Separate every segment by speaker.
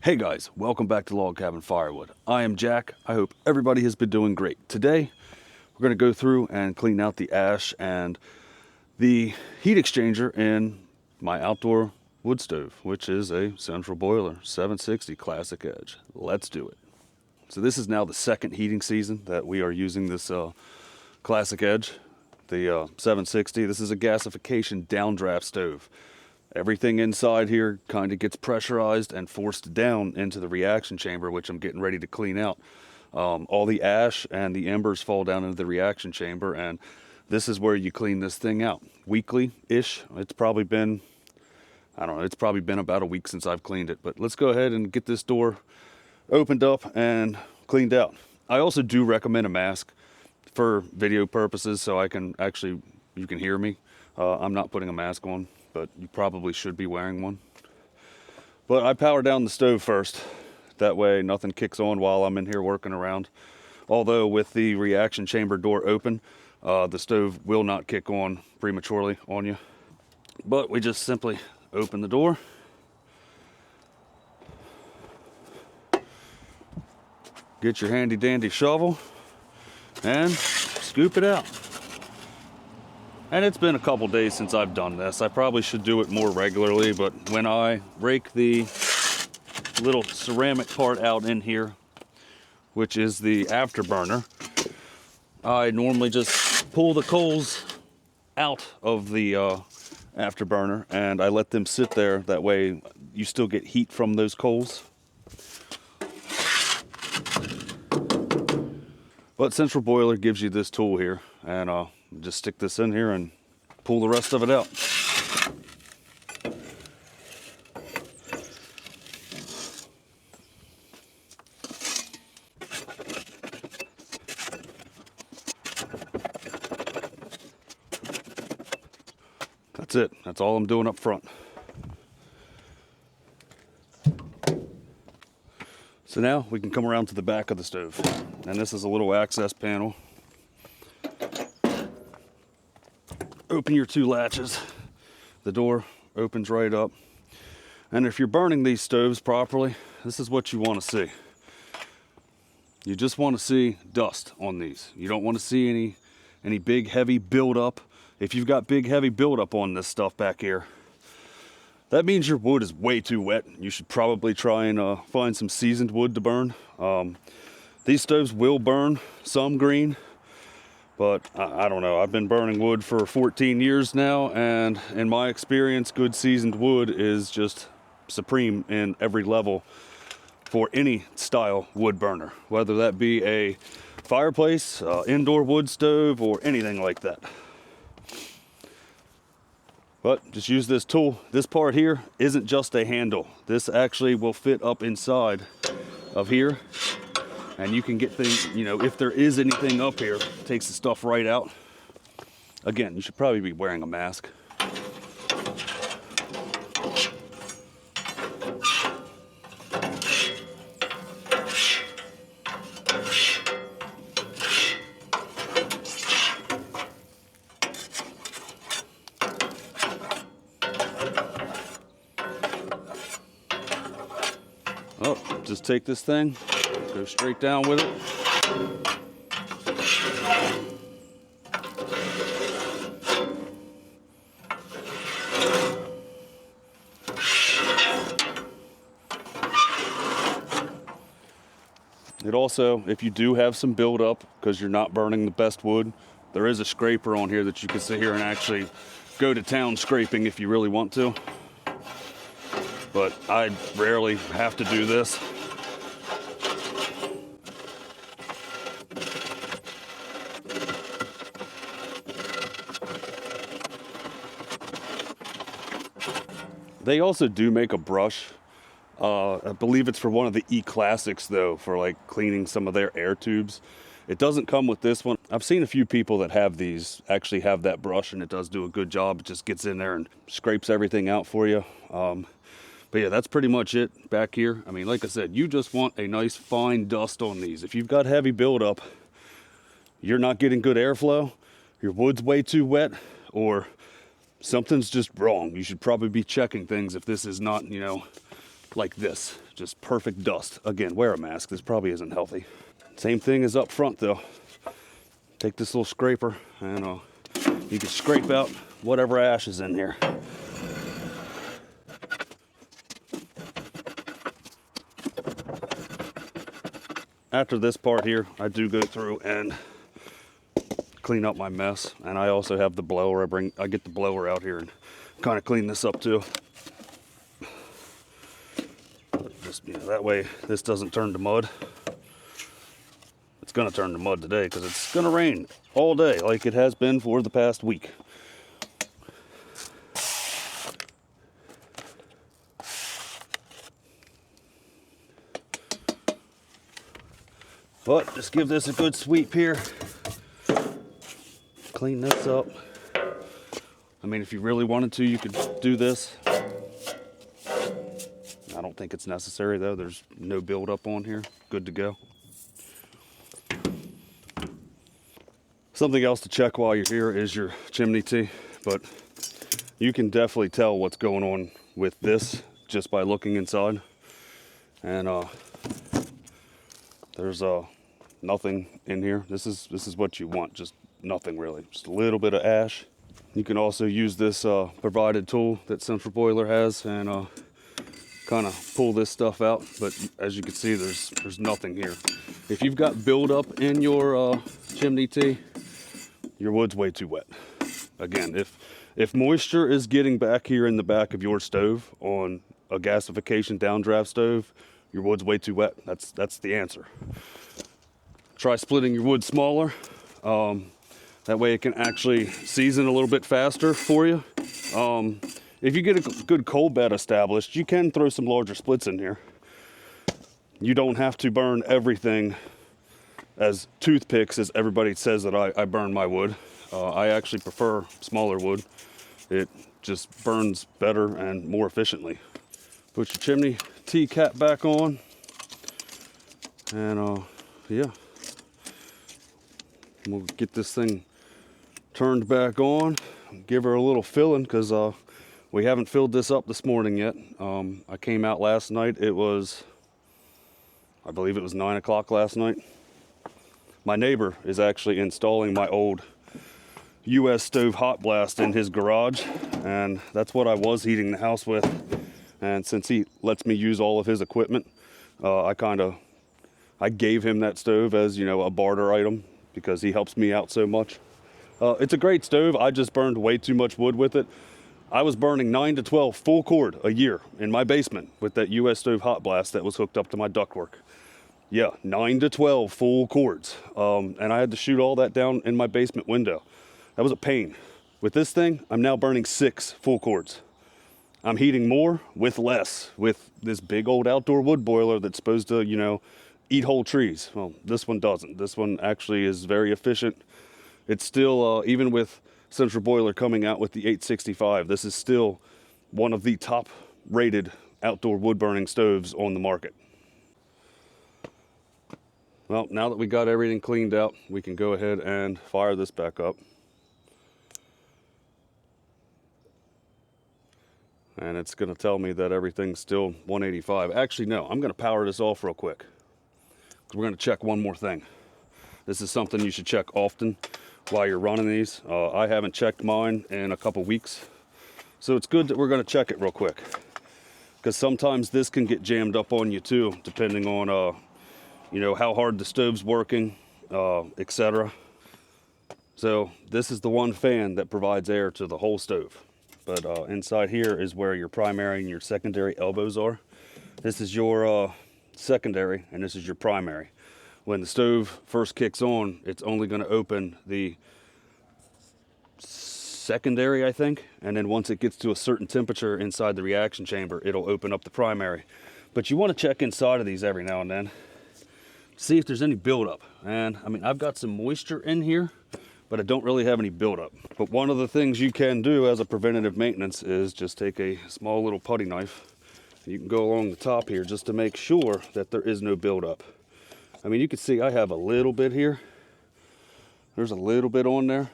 Speaker 1: Hey guys, welcome back to Log Cabin Firewood. I am Jack. I hope everybody has been doing great. Today, we're going to go through and clean out the ash and the heat exchanger in my outdoor wood stove, which is a central boiler, 760 Classic Edge. Let's do it. So this is now the second heating season that we are using this Classic Edge, the 760. This is a gasification downdraft stove. Everything inside here kind of gets pressurized and forced down into the reaction chamber, which I'm getting ready to clean out. All the ash and the embers fall down into the reaction chamber, and this is where you clean this thing out. Weekly-ish. It's probably been, I don't know, it's probably been about a week since I've cleaned it. But let's go ahead and get this door opened up and cleaned out. I also do recommend a mask for video purposes, so I can actually, you can hear me. I'm not putting a mask on, but you probably should be wearing one. But I power down the stove first. That way nothing kicks on while I'm in here working around. Although with the reaction chamber door open, the stove will not kick on prematurely on you. But we just simply open the door. Get your handy dandy shovel and scoop it out. And it's been a couple days since I've done this. I probably should do it more regularly, but when I rake the little ceramic part out in here, which is the afterburner, I normally just pull the coals out of the afterburner and I let them sit there. That way you still get heat from those coals. But central boiler gives you this tool here, and just stick this in here and pull the rest of it out. That's it. That's all I'm doing up front. So now we can come around to the back of the stove. And this is a little access panel. Open your two latches. The door opens right up. And if you're burning these stoves properly, this is what you want to see. You just want to see dust on these. You don't want to see any big heavy buildup. If you've got big heavy buildup on this stuff back here, that means your wood is way too wet. You should probably try and find some seasoned wood to burn. These stoves will burn some green, but I don't know. I've been burning wood for 14 years now, and in my experience, good seasoned wood is just supreme in every level for any style wood burner, whether that be a fireplace, indoor wood stove, or anything like that. But just use this tool. This part here isn't just a handle. This actually will fit up inside of here. And you can get things, you know, if there is anything up here, it takes the stuff right out. Again, you should probably be wearing a mask. Oh, just take this thing, go straight down with it. It also, if you do have some buildup because you're not burning the best wood, there is a scraper on here that you can sit here and actually go to town scraping if you really want to. But I rarely have to do this. They also do make a brush. I believe it's for one of the E-Classics though, for like cleaning some of their air tubes. It doesn't come with this one. I've seen a few people that have these actually have that brush, and it does do a good job. It just gets in there and scrapes everything out for you. But yeah, that's pretty much it back here. I mean, like I said, you just want a nice fine dust on these. If you've got heavy buildup, you're not getting good airflow, your wood's way too wet, or something's just wrong. You should probably be checking things if this is not, you know, like this, just perfect dust. Again, wear a mask, this probably isn't healthy. Same thing as up front though. Take this little scraper and you can scrape out whatever ash is in here. After this part here, I do go through and clean up my mess, and I also have the blower. I get the blower out here and kind of clean this up too. Just, you know, that way this doesn't turn to mud. It's gonna turn to mud today because it's gonna rain all day like it has been for the past week. But just give this a good sweep here. Clean this up. I mean, if you really wanted to, you could do this. I don't think it's necessary though. There's no buildup on here. Good to go. Something else to check while you're here is your chimney T, but you can definitely tell what's going on with this just by looking inside. And there's nothing in here. This is what you want, just nothing really, just a little bit of ash. You can also use this provided tool that Central Boiler has and kind of pull this stuff out, but as you can see, there's nothing here. If you've got buildup in your chimney T, your wood's way too wet. Again, if moisture is getting back here in the back of your stove on a gasification downdraft stove, your wood's way too wet. That's the answer. Try splitting your wood smaller. That way it can actually season a little bit faster for you. If you get a good cold bed established, you can throw some larger splits in here. You don't have to burn everything as toothpicks as everybody says that I burn my wood. I actually prefer smaller wood. It just burns better and more efficiently. Put your chimney T cap back on. And yeah. We'll get this thing turned back on. Give her a little filling because we haven't filled this up this morning yet. I came out last night. I believe it was 9 o'clock last night. My neighbor is actually installing my old US stove hot blast in his garage, and that's what I was heating the house with. And since he lets me use all of his equipment, I gave him that stove as, you know, a barter item because he helps me out so much. It's a great stove. I just burned way too much wood with it. I was burning 9 to 12 full cord a year in my basement with that US stove hot blast that was hooked up to my ductwork. Yeah, 9 to 12 full cords. And I had to shoot all that down in my basement window. That was a pain. With this thing, I'm now burning 6 full cords. I'm heating more with less with this big old outdoor wood boiler that's supposed to, you know, eat whole trees. Well, this one doesn't. This one actually is very efficient. It's still, even with Central Boiler coming out with the 865, this is still one of the top rated outdoor wood burning stoves on the market. Well, now that we got everything cleaned out, we can go ahead and fire this back up. And it's going to tell me that everything's still 185. Actually, no, I'm going to power this off real quick because we're going to check one more thing. This is something you should check often while you're running these. I haven't checked mine in a couple weeks, so it's good that we're going to check it real quick because sometimes this can get jammed up on you too, depending on you know, how hard the stove's working, etc. So this is the one fan that provides air to the whole stove. But inside here is where your primary and your secondary elbows are. This is your secondary and this is your primary. When the stove first kicks on, it's only going to open the secondary, I think. And then once it gets to a certain temperature inside the reaction chamber, it'll open up the primary. But you want to check inside of these every now and then. See if there's any buildup. And I mean, I've got some moisture in here, but I don't really have any buildup. But one of the things you can do as a preventative maintenance is just take a small little putty knife. And you can go along the top here just to make sure that there is no buildup. I mean, you can see I have a little bit here. There's a little bit on there.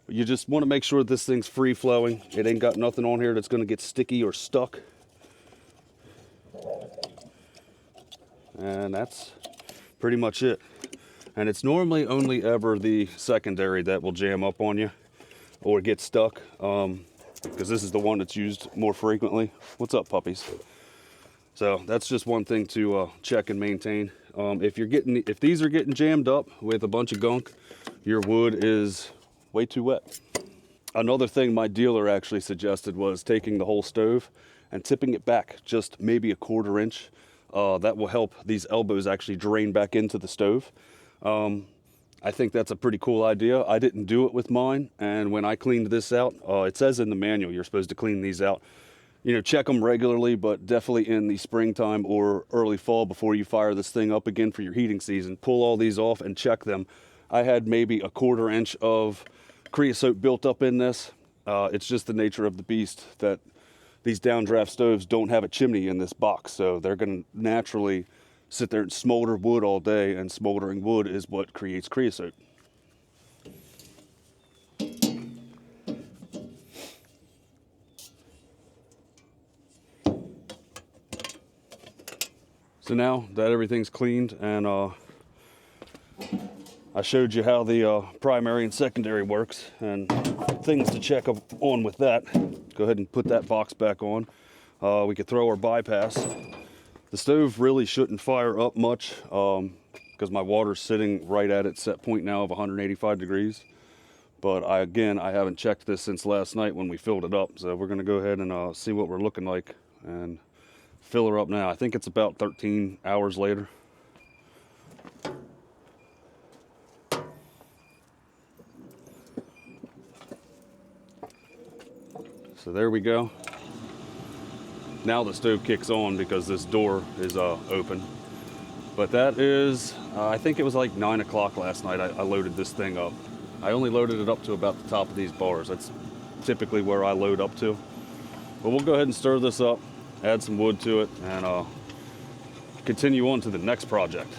Speaker 1: But you just want to make sure this thing's free flowing. It ain't got nothing on here that's going to get sticky or stuck. and that's pretty much it. And it's normally only ever the secondary that will jam up on you or get stuck, because this is the one that's used more frequently. What's up, puppies? So that's just one thing to check and maintain. If these are getting jammed up with a bunch of gunk, your wood is way too wet. Another thing my dealer actually suggested was taking the whole stove and tipping it back just maybe a 1/4 inch. That will help these elbows actually drain back into the stove. I think that's a pretty cool idea. I didn't do it with mine, and when I cleaned this out, it says in the manual you're supposed to clean these out. You know, check them regularly, but definitely in the springtime or early fall before you fire this thing up again for your heating season. Pull all these off and check them. I had maybe a 1/4 inch of creosote built up in this. It's just the nature of the beast that these downdraft stoves don't have a chimney in this box, so they're going to naturally sit there and smolder wood all day, and smoldering wood is what creates creosote. So now that everything's cleaned and I showed you how the primary and secondary works and things to check on with that, go ahead and put that box back on. We could throw our bypass. The stove really shouldn't fire up much because my water's sitting right at its set point now of 185 degrees. But I haven't checked this since last night when we filled it up. So we're gonna go ahead and see what we're looking like and fill her up now. I think it's about 13 hours later. So there we go. Now the stove kicks on because this door is open. But that is, I think it was like 9 o'clock last night I loaded this thing up. I only loaded it up to about the top of these bars. That's typically where I load up to. But we'll go ahead and stir this up, add some wood to it, and continue on to the next project.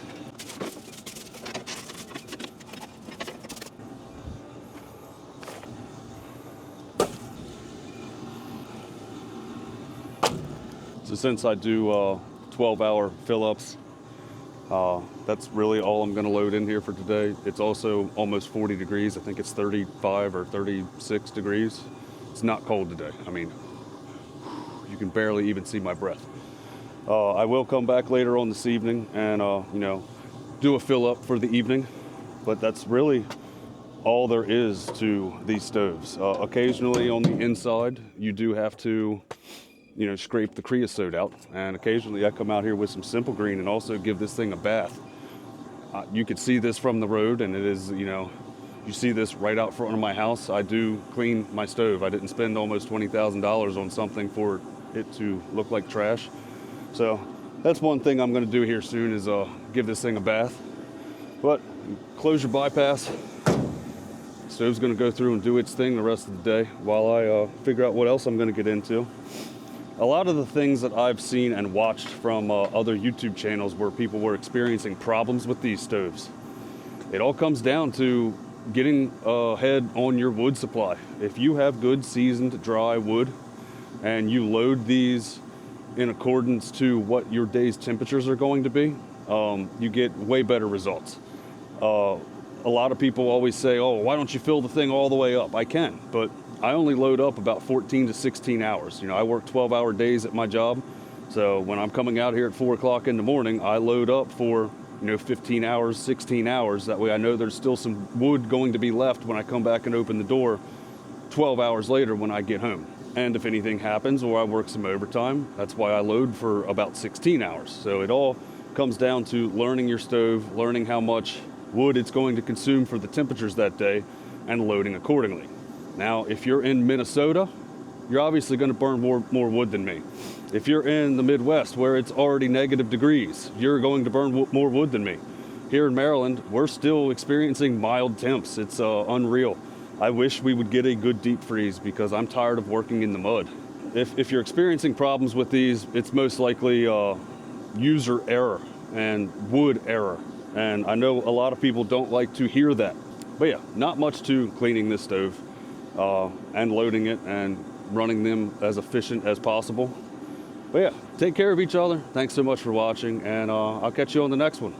Speaker 1: So since I do 12-hour fill-ups, that's really all I'm going to load in here for today. It's also almost 40 degrees. I think it's 35 or 36 degrees. It's not cold today. I mean, you can barely even see my breath. I will come back later on this evening and, do a fill-up for the evening. But that's really all there is to these stoves. Occasionally on the inside, you do have to scrape the creosote out, and occasionally I come out here with some Simple Green and also give this thing a bath. You could see this from the road, and it is, you see this right out front of my house. I do clean my stove. I didn't spend almost $20,000 on something for it to look like trash. So that's one thing I'm going to do here soon is give this thing a bath. But close your bypass. Stove's going to go through and do its thing the rest of the day while I figure out what else I'm going to get into. A lot of the things that I've seen and watched from other YouTube channels where people were experiencing problems with these stoves, it all comes down to getting ahead on your wood supply. If you have good seasoned dry wood and you load these in accordance to what your day's temperatures are going to be, you get way better results. A lot of people always say, oh, why don't you fill the thing all the way up? I can, but I only load up about 14 to 16 hours. I work 12-hour days at my job. So when I'm coming out here at 4 o'clock in the morning, I load up for, 15 hours, 16 hours. That way I know there's still some wood going to be left when I come back and open the door 12 hours later when I get home. And if anything happens or I work some overtime, that's why I load for about 16 hours. So it all comes down to learning your stove, learning how much wood it's going to consume for the temperatures that day, and loading accordingly. Now, if you're in Minnesota, you're obviously going to burn more wood than me. If you're in the Midwest where it's already negative degrees, you're going to burn more wood than me. Here in Maryland, we're still experiencing mild temps. It's unreal. I wish we would get a good deep freeze because I'm tired of working in the mud. If you're experiencing problems with these, it's most likely user error and wood error. And I know a lot of people don't like to hear that. But yeah, not much to cleaning this stove. And loading it and running them as efficient as possible. But yeah, take care of each other. Thanks so much for watching, and I'll catch you on the next one.